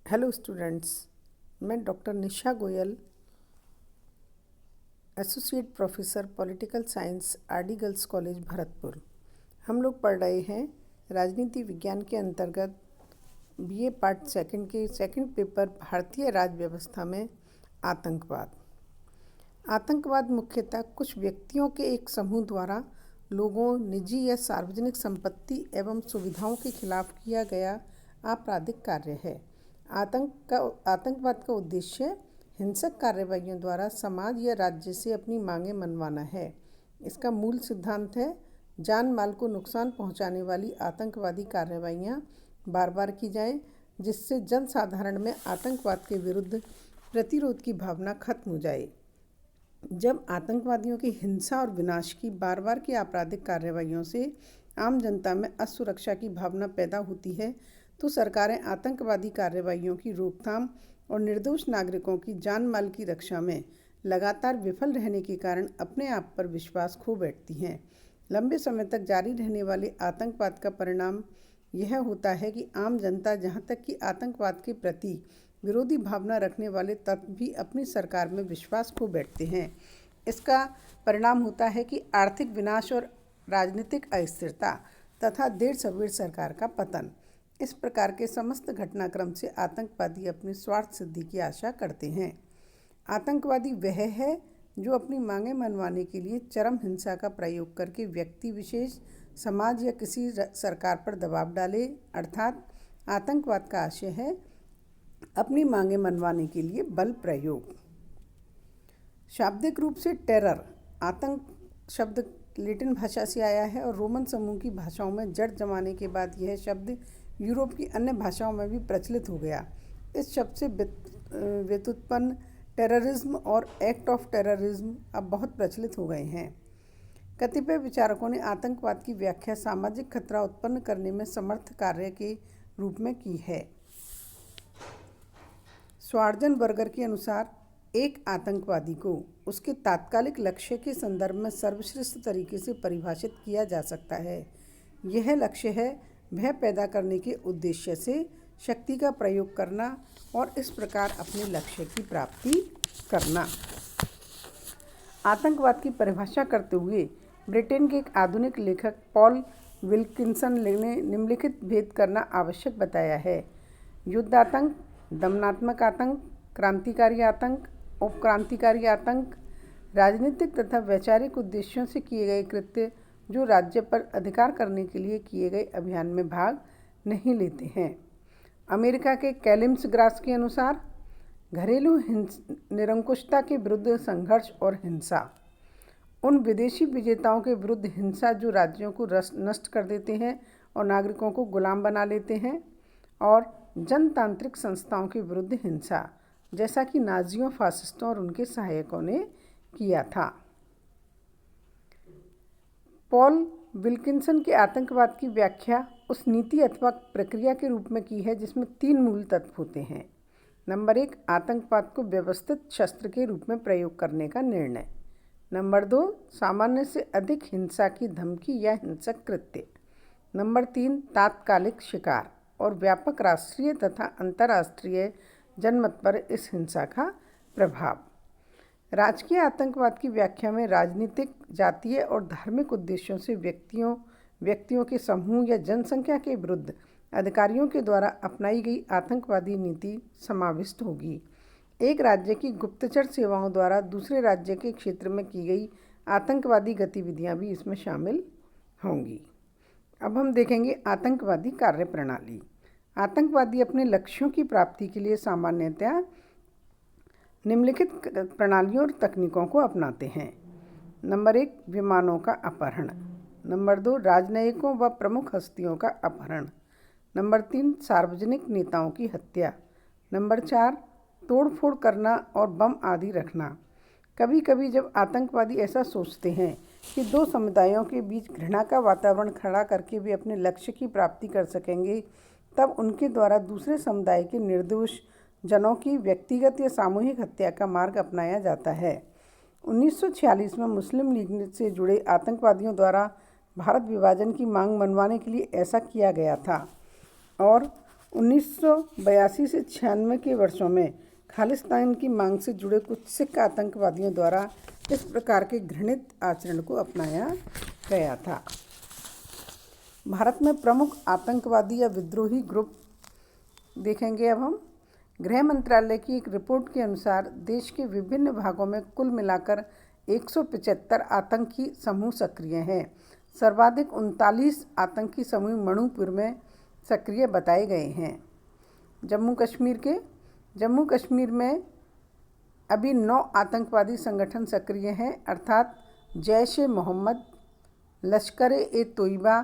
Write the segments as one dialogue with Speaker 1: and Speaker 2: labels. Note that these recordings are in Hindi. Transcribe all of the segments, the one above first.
Speaker 1: हेलो स्टूडेंट्स, मैं doctor Nisha Goyal, associate professor political science RD girls college Bharatpur. हम लोग पढ़ रहे हैं राजनीति विज्ञान के अंतर्गत बीए पार्ट सेकंड के सेकंड पेपर भारतीय राज्य व्यवस्था में आतंकवाद। आतंकवाद मुख्यतः कुछ व्यक्तियों के एक समूह द्वारा लोगों, निजी या सार्वजनिक संपत्ति एवं सुविधाओं के खिलाफ किया गया आपराधिक कार्य है। आतंकवाद का उद्देश्य हिंसक कार्रवाइयों द्वारा समाज या राज्य से अपनी मांगें मनवाना है। इसका मूल सिद्धांत है जान माल को नुकसान पहुंचाने वाली आतंकवादी कार्रवाइयां बार बार की जाएं, जिससे जनसाधारण में आतंकवाद के विरुद्ध प्रतिरोध की भावना खत्म हो जाए। जब आतंकवादियों की हिंसा और विनाश की बार बार की आपराधिक कार्रवाइयों से आम जनता में असुरक्षा की भावना पैदा होती है, तो सरकारें आतंकवादी कार्रवाइयों की रोकथाम और निर्दोष नागरिकों की जान माल की रक्षा में लगातार विफल रहने के कारण अपने आप पर विश्वास खो बैठती हैं। लंबे समय तक जारी रहने वाले आतंकवाद का परिणाम यह होता है कि आम जनता, जहां तक कि आतंकवाद के प्रति विरोधी भावना रखने वाले तत्व भी अपनी सरकार में विश्वास खो बैठते हैं। इसका परिणाम होता है कि आर्थिक विनाश और राजनीतिक अस्थिरता तथा देर सवेर सरकार का पतन। इस प्रकार के समस्त घटनाक्रम से आतंकवादी अपनी स्वार्थ सिद्धि की आशा करते हैं। आतंकवादी वह है जो अपनी मांगें मनवाने के लिए चरम हिंसा का प्रयोग करके व्यक्ति विशेष, समाज या किसी सरकार पर दबाव डाले। अर्थात आतंकवाद का आशय है अपनी मांगें मनवाने के लिए बल प्रयोग। शाब्दिक रूप से टेरर, आतंक शब्द लैटिन भाषा से आया है और रोमन समूह की भाषाओं में जड़ जमाने के बाद यह शब्द यूरोप की अन्य भाषाओं में भी प्रचलित हो गया। इस शब्द से व्युत्पन्न टेररिज्म और एक्ट ऑफ टेररिज्म अब बहुत प्रचलित हो गए हैं। कतिपय विचारकों ने आतंकवाद की व्याख्या सामाजिक खतरा उत्पन्न करने में समर्थ कार्य के रूप में की है। श्वार्ज़ेनबर्गर के अनुसार एक आतंकवादी को उसके तात्कालिक लक्ष्य के संदर्भ में सर्वश्रेष्ठ तरीके से परिभाषित किया जा सकता है। यह लक्ष्य है भय पैदा करने के उद्देश्य से शक्ति का प्रयोग करना और इस प्रकार अपने लक्ष्य की प्राप्ति करना। आतंकवाद की परिभाषा करते हुए ब्रिटेन के एक आधुनिक लेखक पॉल विल्किंसन ने निम्नलिखित भेद करना आवश्यक बताया है: युद्धातंक, दमनात्मक आतंक, क्रांतिकारी आतंक, उपक्रांतिकारी आतंक। राजनीतिक तथा वैचारिक उद्देश्यों से किए गए कृत्य जो राज्य पर अधिकार करने के लिए किए गए अभियान में भाग नहीं लेते हैं। अमेरिका के कैलिम्स ग्रास के अनुसार घरेलू निरंकुशता के विरुद्ध संघर्ष और हिंसा। उन विदेशी विजेताओं के विरुद्ध हिंसा जो राज्यों को नष्ट कर देते हैं और नागरिकों को गुलाम बना लेते हैं। और जनतांत्रिक संस्थाओं के विरुद्ध हिंसा, जैसा कि नाजियों, फासिस्टों और उनके सहायकों ने किया था। पॉल विल्किंसन के आतंकवाद की व्याख्या उस नीति अथवा प्रक्रिया के रूप में की है जिसमें 3 मूल तत्व होते हैं। नंबर 1, आतंकवाद को व्यवस्थित शस्त्र के रूप में प्रयोग करने का निर्णय। नंबर 2, सामान्य से अधिक हिंसा की धमकी या हिंसक कृत्य। नंबर 3, तात्कालिक शिकार और व्यापक राष्ट्रीय तथा अंतर्राष्ट्रीय जनमत पर इस हिंसा का प्रभाव। राजकीय आतंकवाद की व्याख्या में राजनीतिक, जातीय और धार्मिक उद्देश्यों से व्यक्तियों के समूह या जनसंख्या के विरुद्ध अधिकारियों के द्वारा अपनाई गई आतंकवादी नीति समाविष्ट होगी। एक राज्य की गुप्तचर सेवाओं द्वारा दूसरे राज्य के क्षेत्र में की गई आतंकवादी गतिविधियां भी इसमें शामिल होंगी। अब हम देखेंगे आतंकवादी कार्यप्रणाली। आतंकवादी अपने लक्ष्यों की प्राप्ति के लिए सामान्यतया निम्नलिखित प्रणालियों और तकनीकों को अपनाते हैं। नंबर 1, विमानों का अपहरण। नंबर 2, राजनयिकों व प्रमुख हस्तियों का अपहरण। नंबर 3, सार्वजनिक नेताओं की हत्या। नंबर 4, तोड़फोड़ करना और बम आदि रखना। कभी कभी जब आतंकवादी ऐसा सोचते हैं कि 2 समुदायों के बीच घृणा का वातावरण खड़ा करके वे अपने लक्ष्य की प्राप्ति कर सकेंगे, तब उनके द्वारा दूसरे समुदाय के निर्दोष जनों की व्यक्तिगत या सामूहिक हत्या का मार्ग अपनाया जाता है। 1946 में मुस्लिम लीग से जुड़े आतंकवादियों द्वारा भारत विभाजन की मांग मनवाने के लिए ऐसा किया गया था और 1982 से 96 के वर्षों में खालिस्तान की मांग से जुड़े कुछ सिख आतंकवादियों द्वारा इस प्रकार के घृणित आचरण को अपनाया गया था। भारत में प्रमुख आतंकवादी या विद्रोही ग्रुप देखेंगे अब हम। गृह मंत्रालय की एक रिपोर्ट के अनुसार देश के विभिन्न भागों में कुल मिलाकर 175 आतंकी समूह सक्रिय हैं। सर्वाधिक 39 आतंकी समूह मणिपुर में सक्रिय बताए गए हैं। जम्मू कश्मीर में अभी 9 आतंकवादी संगठन सक्रिय हैं, अर्थात जैश ए मोहम्मद, लश्कर ए Taiba,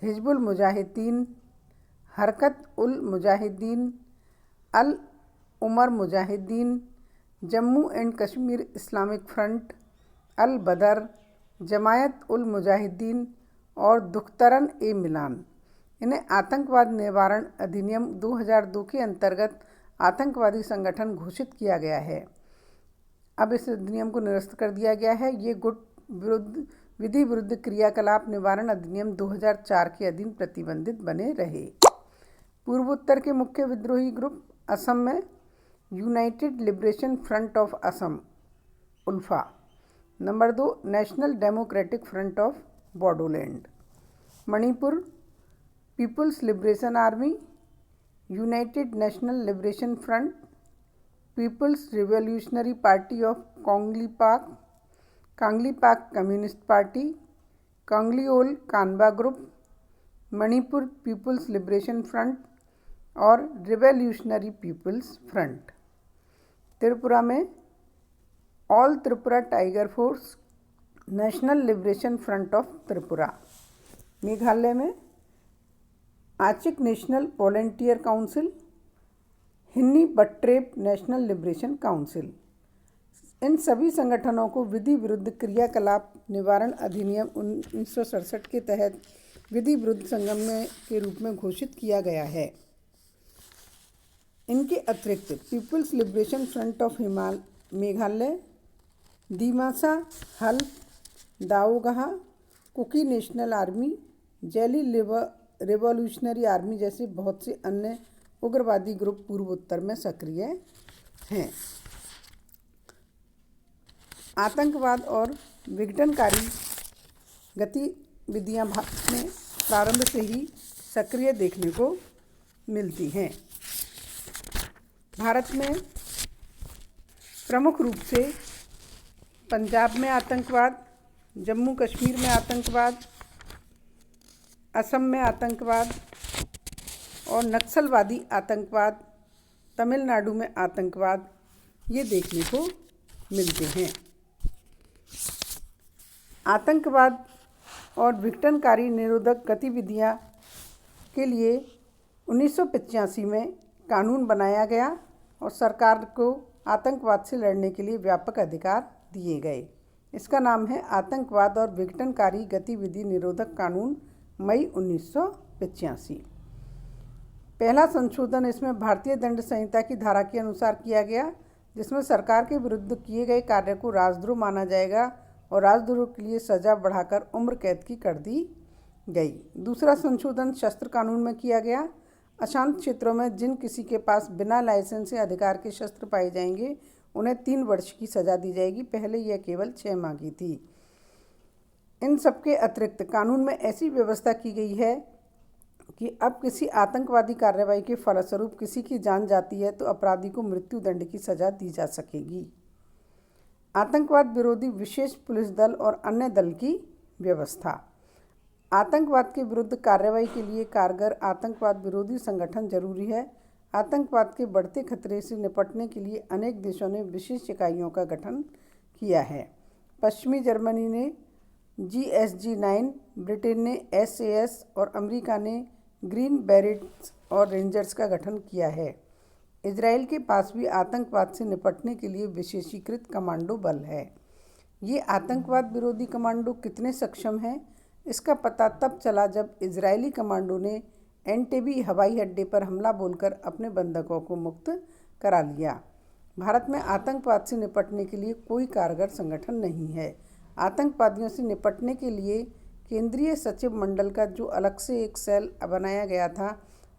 Speaker 1: Hizbul Mujahideen, Harkat ul Mujahideen, Al Umar Mujahideen, Jammu and Kashmir Islamic front, Al Badr, Jamaat ul Mujahideen और दुख्तरन ए मिलान। इन्हें आतंकवाद निवारण अधिनियम 2002 के अंतर्गत आतंकवादी संगठन घोषित किया गया है। अब इस अधिनियम को निरस्त कर दिया गया है। ये गुट विधि विरुद्ध क्रियाकलाप निवारण अधिनियम 2004 के अधीन प्रतिबंधित बने रहे। पूर्वोत्तर के मुख्य विद्रोही ग्रुप असम में United Liberation Front of Assam ULFA. Number 2 National Democratic Front of Bodoland. Manipur People's Liberation Army, United National Liberation Front, People's Revolutionary Party of Kangleipak Communist Party, Kangleiyawol Kanba group, Manipur People's Liberation Front और रिवॉल्यूशनरी पीपुल्स फ्रंट। त्रिपुरा में All Tripura Tiger Force, National Liberation Front of Tripura. Meghalaya में Achik National Volunteer Council, Hynniewtrep National Liberation Council. इन सभी संगठनों को विधि विरुद्ध क्रियाकलाप निवारण अधिनियम 1967 के तहत विधि विरुद्ध संगठन के रूप में घोषित किया गया है। इनके अतिरिक्त People's Liberation Front of Meghalaya, Dimasa, Halam, Daogah, Kuki National Army, जेली रिवॉल्यूशनरी आर्मी जैसे बहुत से अन्य उग्रवादी ग्रुप पूर्वोत्तर में सक्रिय हैं। आतंकवाद और विघटनकारी गतिविधियां भारत में प्रारंभ से ही सक्रिय देखने को मिलती हैं। भारत में प्रमुख रूप से पंजाब में आतंकवाद, जम्मू कश्मीर में आतंकवाद, असम में आतंकवाद और नक्सलवादी आतंकवाद, तमिलनाडु में आतंकवाद ये देखने को मिलते हैं। आतंकवाद और विघटनकारी निरोधक गतिविधियां के लिए 1985 में कानून बनाया गया और सरकार को आतंकवाद से लड़ने के लिए व्यापक अधिकार दिए गए। इसका नाम है आतंकवाद और विघटनकारी गतिविधि निरोधक कानून, मई 1985। पहला संशोधन इसमें भारतीय दंड संहिता की धारा के अनुसार किया गया, जिसमें सरकार के विरुद्ध किए गए कार्य को राजद्रोह माना जाएगा और राजद्रोह के लिए सजा बढ़ाकर उम्र कैद की कर दी गई। दूसरा संशोधन शस्त्र कानून में किया गया। अशांत क्षेत्रों में जिन किसी के पास बिना लाइसेंस से अधिकार के शस्त्र पाए जाएंगे उन्हें 3 वर्ष की सजा दी जाएगी। पहले यह केवल 6 माह की थी। इन सबके अतिरिक्त कानून में ऐसी व्यवस्था की गई है कि अब किसी आतंकवादी कार्रवाई के फलस्वरूप किसी की जान जाती है तो अपराधी को मृत्यु दंड की सजा दी जा सकेगी। आतंकवाद विरोधी विशेष पुलिस दल और अन्य दल की व्यवस्था। आतंकवाद के विरुद्ध कार्रवाई के लिए कारगर आतंकवाद विरोधी संगठन जरूरी है। आतंकवाद के बढ़ते खतरे से निपटने के लिए अनेक देशों ने विशेष इकाइयों का गठन किया है। पश्चिमी जर्मनी ने GSG-9, ब्रिटेन ने SAS और अमेरिका ने ग्रीन बेरेट्स और रेंजर्स का गठन किया है। इजराइल के पास भी आतंकवाद से निपटने के लिए विशेषीकृत कमांडो बल है। ये आतंकवाद विरोधी कमांडो कितने सक्षम हैं, इसका पता तब चला जब इजरायली कमांडो ने एंटेबी हवाई अड्डे पर हमला बोलकर अपने बंधकों को मुक्त करा लिया। भारत में आतंकवाद से निपटने के लिए कोई कारगर संगठन नहीं है। आतंकवादियों से निपटने के लिए केंद्रीय सचिव मंडल का जो अलग से एक सेल बनाया गया था,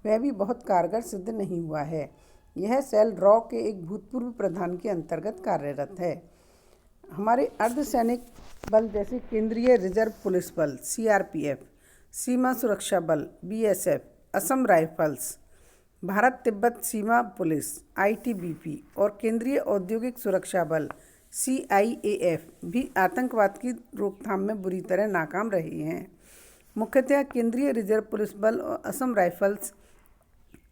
Speaker 1: वह भी बहुत कारगर सिद्ध नहीं हुआ है। यह सेल रॉ के एक भूतपूर्व प्रधान के अंतर्गत कार्यरत है। हमारे अर्धसैनिक बल जैसे केंद्रीय रिजर्व पुलिस बल CRPF, सीमा सुरक्षा बल BSF, असम राइफल्स, भारत तिब्बत सीमा पुलिस ITBP और केंद्रीय औद्योगिक सुरक्षा बल CIAF भी आतंकवाद की रोकथाम में बुरी तरह नाकाम रहे हैं। मुख्यतः केंद्रीय रिजर्व पुलिस बल और असम राइफल्स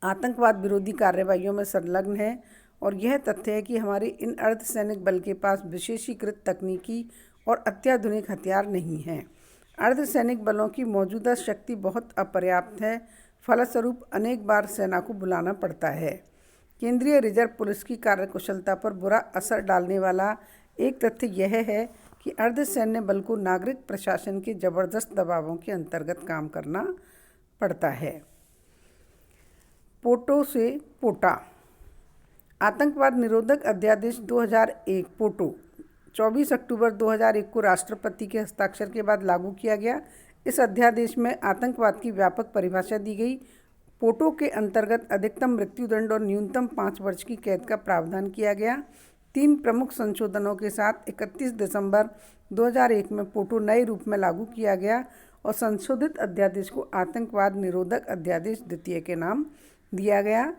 Speaker 1: आतंकवाद विरोधी कार्रवाइयों में संलग्न है और यह तथ्य है कि हमारे इन अर्धसैनिक बल के पास विशेषीकृत तकनीकी और अत्याधुनिक हथियार नहीं हैं। अर्धसैनिक बलों की मौजूदा शक्ति बहुत अपर्याप्त है, फलस्वरूप अनेक बार सेना को बुलाना पड़ता है। केंद्रीय रिजर्व पुलिस की कार्यकुशलता पर बुरा असर डालने वाला एक तथ्य यह है कि अर्धसैन्य बल को नागरिक प्रशासन के जबरदस्त दबावों के अंतर्गत काम करना पड़ता है। पोटो से पोटा आतंकवाद निरोधक अध्यादेश 2001 पोटो 24 अक्टूबर 2001 को राष्ट्रपति के हस्ताक्षर के बाद लागू किया गया। इस अध्यादेश में आतंकवाद की व्यापक परिभाषा दी गई। पोटो के अंतर्गत अधिकतम मृत्युदंड और न्यूनतम 5 वर्ष की कैद का प्रावधान किया गया। 3 प्रमुख संशोधनों के साथ 31 दिसंबर 2001 में पोटो नए रूप में लागू किया गया और संशोधित अध्यादेश को आतंकवाद निरोधक अध्यादेश द्वितीय के नाम दिया गया।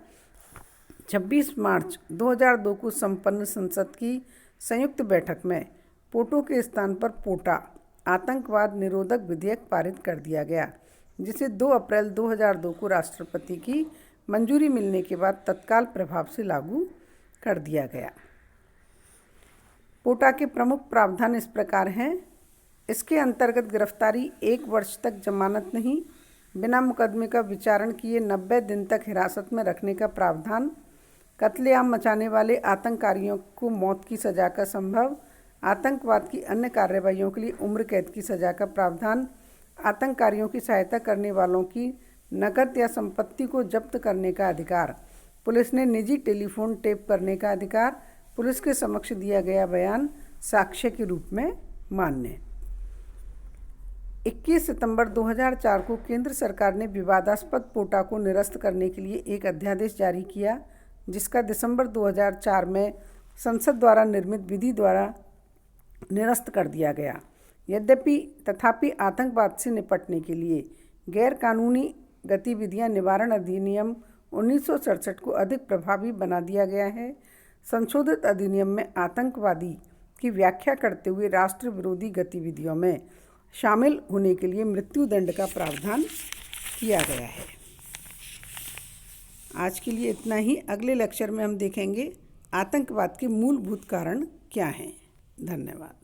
Speaker 1: 26 मार्च 2002 को संपन्न संसद की संयुक्त बैठक में पोटो के स्थान पर पोटा आतंकवाद निरोधक विधेयक पारित कर दिया गया, जिसे 2 अप्रैल 2002 को राष्ट्रपति की मंजूरी मिलने के बाद तत्काल प्रभाव से लागू कर दिया गया। पोटा के प्रमुख प्रावधान इस प्रकार हैं। इसके अंतर्गत गिरफ्तारी 1 वर्ष तक जमानत नहीं, बिना मुकदमे का विचारण किए 90 दिन तक हिरासत में रखने का प्रावधान, कत्लेआम मचाने वाले आतंककारियों को मौत की सज़ा का संभव, आतंकवाद की अन्य कार्रवाइयों के लिए उम्र कैद की सज़ा का प्रावधान, आतंककारियों की सहायता करने वालों की नकद या संपत्ति को जब्त करने का अधिकार, पुलिस ने निजी टेलीफोन टेप करने का अधिकार, पुलिस के समक्ष दिया गया बयान साक्ष्य के रूप में मान्य। 21 सितंबर 2004 को केंद्र सरकार ने विवादास्पद पोटा को निरस्त करने के लिए एक अध्यादेश जारी किया, जिसका दिसंबर 2004 में संसद द्वारा निर्मित विधि द्वारा निरस्त कर दिया गया। तथापि आतंकवाद से निपटने के लिए गैर कानूनी गतिविधियां निवारण अधिनियम 1967 को अधिक प्रभावी बना दिया गया है। संशोधित अधिनियम में आतंकवादी की व्याख्या करते हुए राष्ट्र विरोधी गतिविधियों में शामिल होने के लिए मृत्युदंड का प्रावधान किया गया है। आज के लिए इतना ही। अगले लेक्चर में हम देखेंगे आतंकवाद के मूलभूत कारण क्या हैं। धन्यवाद।